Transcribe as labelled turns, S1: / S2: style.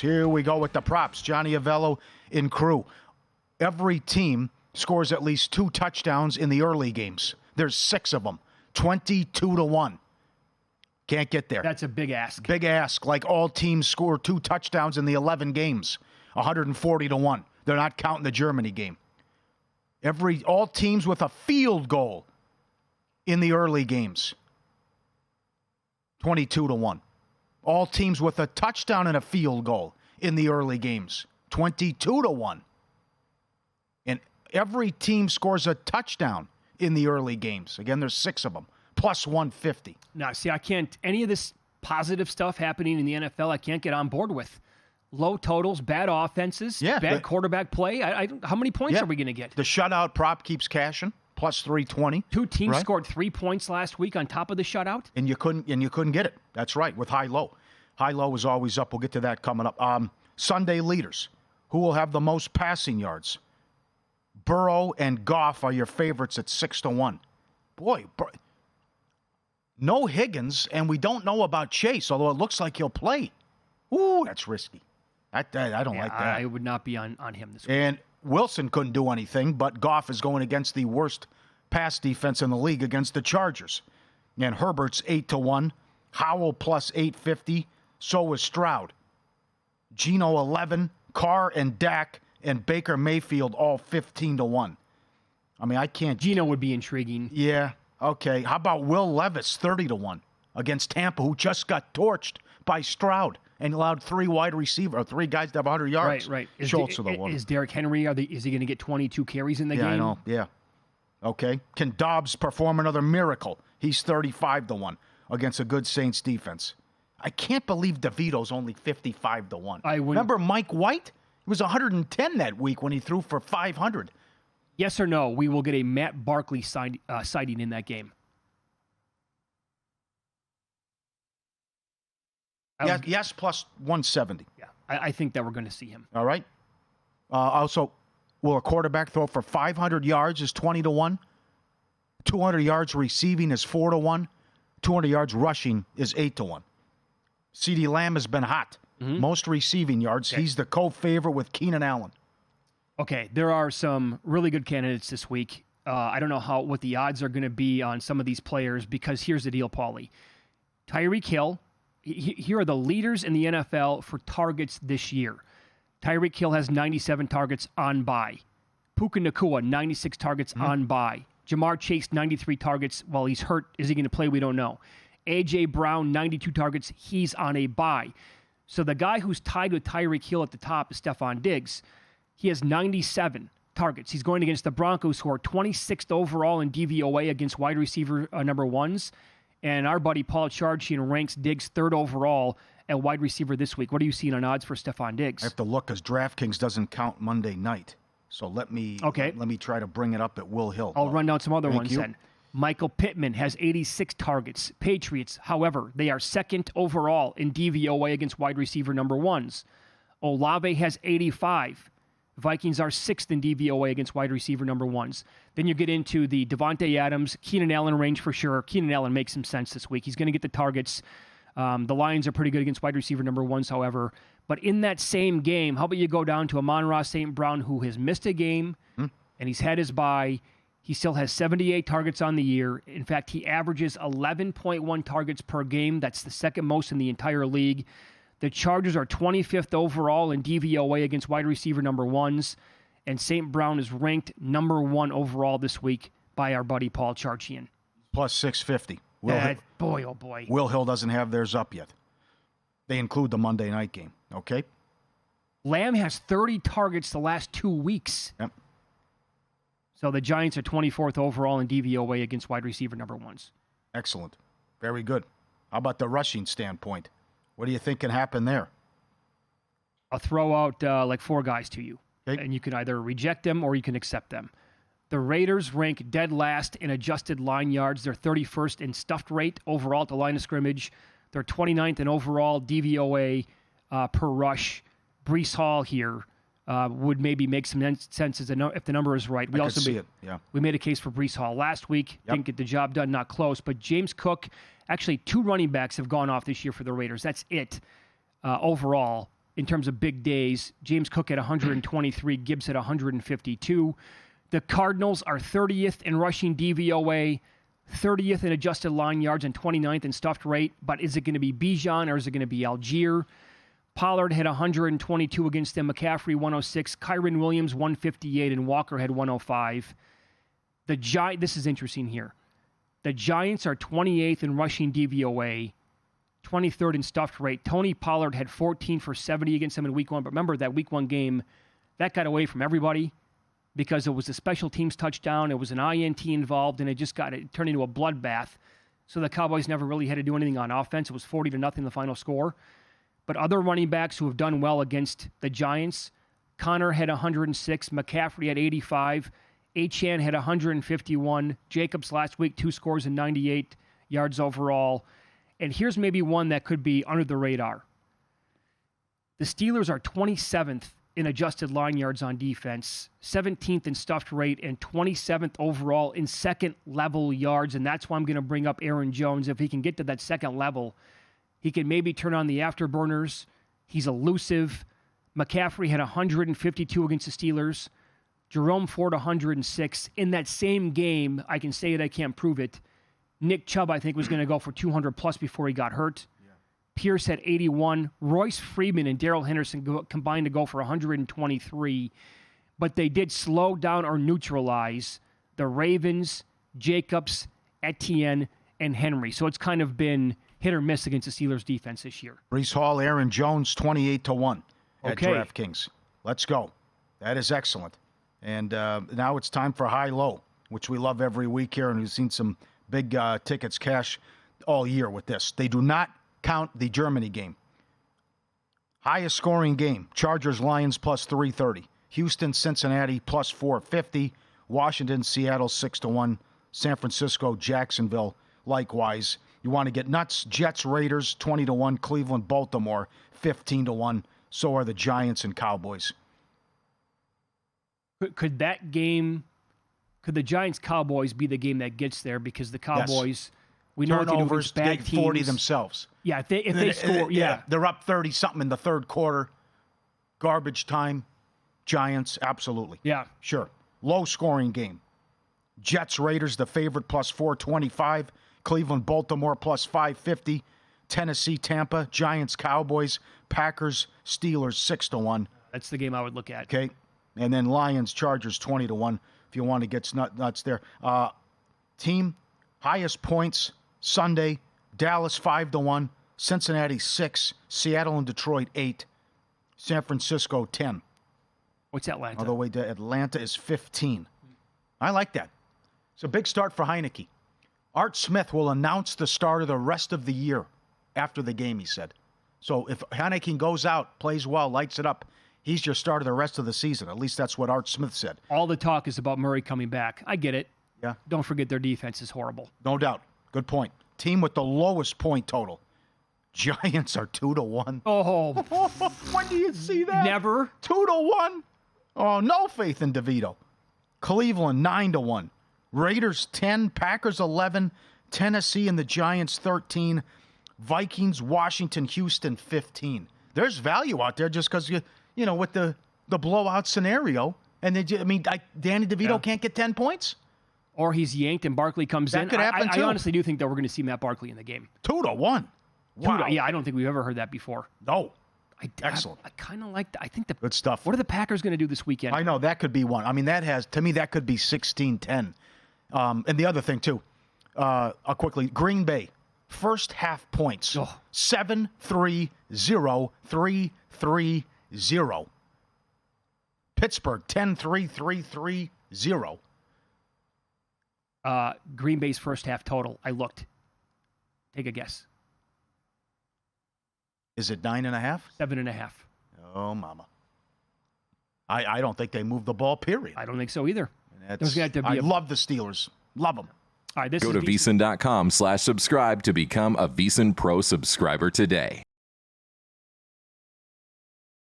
S1: Leaders. Here we go with the props. Johnny Avello in crew. Every team scores at least 2 touchdowns in the early games. There's 6 of them. 22-1. Can't get there.
S2: That's a big ask.
S1: Big ask. Like all teams score 2 touchdowns in the 11 games. 140-1. They're not counting the Germany game. All teams with a field goal in the early games. 22-1. All teams with a touchdown and a field goal in the early games. 22-1. And every team scores a touchdown in the early games. Again, there's 6 of them. Plus 150.
S2: Now, see, I can't, any of this positive stuff happening in the NFL, I can't get on board with. Low totals, bad offenses, bad quarterback play. How many points are we going to get?
S1: The shutout prop keeps cashing. Plus 320.
S2: 2 teams scored 3 points last week on top of the shutout.
S1: And you couldn't get it. That's right, with high-low. High-low is always up. We'll get to that coming up. Sunday leaders. Who will have the most passing yards? Burrow and Goff are your favorites at 6-1. Boy, no Higgins, and we don't know about Chase, although it looks like he'll play. Ooh, that's risky. I don't like that.
S2: I would not be on him this week.
S1: And Wilson couldn't do anything, but Goff is going against the worst pass defense in the league against the Chargers. And Herbert's 8-1. Howell plus 850. So was Stroud. Geno 11. Carr and Dak and Baker Mayfield all 15-1. I mean, I can't.
S2: Geno would be intriguing.
S1: Yeah. Okay. How about Will Levis 30-1 against Tampa, who just got torched by Stroud and allowed 3 guys to have 100 yards.
S2: Right.
S1: Schultz of the one.
S2: Is Derrick Henry? Is he going to get 22 carries in the game?
S1: Yeah, I know. Yeah. Okay. Can Dobbs perform another miracle? He's 35-1 against a good Saints defense. I can't believe DeVito's only 55-1. Remember Mike White? He was 110 that week when he threw for 500.
S2: Yes or no, we will get a Matt Barkley sighting in that game.
S1: Yes, plus 170.
S2: Yeah, I think that we're going to see him.
S1: All right. Also, will a quarterback throw for 500 yards is 20-1? 200 yards receiving is 4-1. 200 yards rushing is 8-1. CeeDee Lamb has been hot. Mm-hmm. Most receiving yards. Okay. He's the co-favorite with Keenan Allen.
S2: Okay, there are some really good candidates this week. I don't know what the odds are going to be on some of these players because here's the deal, Paulie. Tyreek Hill, here are the leaders in the NFL for targets this year. Tyreek Hill has 97 targets on bye. Puka Nacua, 96 targets on bye. Jamar Chase, 93 targets. While he's hurt, is he going to play? We don't know. A.J. Brown, 92 targets. He's on a bye. So the guy who's tied with Tyreek Hill at the top is Stephon Diggs. He has 97 targets. He's going against the Broncos, who are 26th overall in DVOA against wide receiver number ones. And our buddy Paul Charchian ranks Diggs 3rd overall at wide receiver this week. What are you seeing on odds for Stephon Diggs?
S1: I have to look because DraftKings doesn't count Monday night. So let me try to bring it up at Will Hill.
S2: I'll run down some other ones then. Michael Pittman has 86 targets. Patriots, however, they are 2nd overall in DVOA against wide receiver number ones. Olave has 85. Vikings are 6th in DVOA against wide receiver number ones. Then you get into the Devontae Adams, Keenan Allen range for sure. Keenan Allen makes some sense this week. He's going to get the targets. The Lions are pretty good against wide receiver number ones, however. But in that same game, how about you go down to Amon-Ra St. Brown, who has missed a game, and he's had his bye. He still has 78 targets on the year. In fact, he averages 11.1 targets per game. That's the 2nd most in the entire league. The Chargers are 25th overall in DVOA against wide receiver number ones. And St. Brown is ranked number 1 overall this week by our buddy Paul Charchian.
S1: Plus 650.
S2: Boy, oh boy.
S1: Will Hill doesn't have theirs up yet. They include the Monday night game, okay?
S2: Lamb has 30 targets the last 2 weeks.
S1: Yep.
S2: So the Giants are 24th overall in DVOA against wide receiver number ones.
S1: Excellent. Very good. How about the rushing standpoint? What do you think can happen there?
S2: I'll throw out like 4 guys to you.
S1: Okay.
S2: And you can either reject them or you can accept them. The Raiders rank dead last in adjusted line yards. They're 31st in stuffed rate overall at the line of scrimmage. They're 29th in overall DVOA per rush. Breece Hall here would maybe make some sense if the number is right.
S1: I see it. Yeah.
S2: We made a case for Breece Hall last week. Didn't get the job done, not close. But James Cook, actually 2 running backs have gone off this year for the Raiders. That's it overall. in terms of big days. James Cook had 123, Gibbs had 152. The Cardinals are 30th in rushing DVOA, 30th in adjusted line yards, and 29th in stuffed rate. But is it going to be Bijan or is it going to be Algier? Pollard had 122 against them. McCaffrey 106. Kyron Williams 158, and Walker had 105. This is interesting here. The Giants are 28th in rushing DVOA, 23rd in stuffed rate. Tony Pollard had 14 for 70 against them in Week 1. But remember, that Week 1 game, that got away from everybody because it was a special teams touchdown. It was an INT involved, and it turned into a bloodbath. So the Cowboys never really had to do anything on offense. It was 40-0 the final score. But other running backs who have done well against the Giants, Connor had 106, McCaffrey had 85, Achane had 151, Jacobs last week, 2 scores and 98 yards overall. And here's maybe one that could be under the radar. The Steelers are 27th in adjusted line yards on defense, 17th in stuffed rate, and 27th overall in second-level yards. And that's why I'm going to bring up Aaron Jones. If he can get to that second level, he can maybe turn on the afterburners. He's elusive. McCaffrey had 152 against the Steelers. Jerome Ford 106. In that same game, I can say it, I can't prove it, Nick Chubb, I think, was going to go for 200-plus before he got hurt. Yeah. Pierce had 81. Royce Freeman and Darrell Henderson combined to go for 123. But they did slow down or neutralize the Ravens, Jacobs, Etienne, and Henry. So it's kind of been hit or miss against the Steelers' defense this year.
S1: Breece Hall, Aaron Jones, 28-1 at DraftKings. Let's go. That is excellent. And now it's time for high-low, which we love every week here, and we've seen some big tickets cash all year with this. They do not count the Germany game. Highest scoring game, Chargers-Lions plus 330. Houston-Cincinnati plus 450. Washington-Seattle 6-1. San Francisco-Jacksonville likewise. You want to get nuts? Jets-Raiders 20-1. Cleveland-Baltimore 15-1. So are the Giants and Cowboys.
S2: Could the Giants-Cowboys be the game that gets there? Because the Cowboys, we know what they do against bad teams.
S1: 40 themselves.
S2: Yeah, if they score, yeah.
S1: They're up 30-something in the third quarter. Garbage time. Giants, absolutely.
S2: Yeah.
S1: Sure. Low-scoring game. Jets-Raiders, the favorite, plus 425. Cleveland-Baltimore, plus 550. Tennessee-Tampa. Giants-Cowboys. Packers-Steelers, 6-1.
S2: That's the game I would look at.
S1: Okay. And then Lions-Chargers, 20-1, if you want to get nuts there. Team, highest points, Sunday, Dallas, 5-1, Cincinnati, 6, Seattle and Detroit, 8, San Francisco, 10.
S2: What's Atlanta?
S1: All the way to Atlanta is 15. I like that. It's a big start for Heineke. Art Smith will announce the start of the rest of the year after the game, he said. So if Heineke goes out, plays well, lights it up, he's your starter the rest of the season. At least that's what Art Smith said.
S2: All the talk is about Murray coming back. I get it.
S1: Yeah.
S2: Don't forget their defense is horrible.
S1: No doubt. Good point. Team with the lowest point total. Giants are 2-1.
S2: Oh.
S1: When do you see that?
S2: Never.
S1: 2-1. Oh, no faith in DeVito. Cleveland, 9-1. Raiders, 10. Packers, 11. Tennessee and the Giants, 13. Vikings, Washington, Houston, 15. There's value out there just because you know, with the blowout scenario. And Danny DeVito can't get 10 points.
S2: Or he's yanked and Barkley comes in.
S1: That could happen, too.
S2: I honestly do think that we're going to see Matt Barkley in the game.
S1: 2-1. Wow.
S2: Yeah, I don't think we've ever heard that before.
S1: No. Excellent.
S2: I kind of like that. I think
S1: good stuff.
S2: What are the Packers going to do this weekend?
S1: I know. That could be one. I mean, to me, that could be 16-10. And the other thing, too, quickly, Green Bay, first half points, 7-3-0, 3-3-0. Pittsburgh, 10-3-3-3-0.
S2: Green Bay's first half total. I looked. Take a guess.
S1: Is it 9.5?
S2: 7.5.
S1: Oh, mama. I don't think they moved the ball, period.
S2: I don't think so either.
S1: I love the Steelers. Love them.
S3: All right, Go to VSiN.com/subscribe to become a VSiN Pro subscriber today.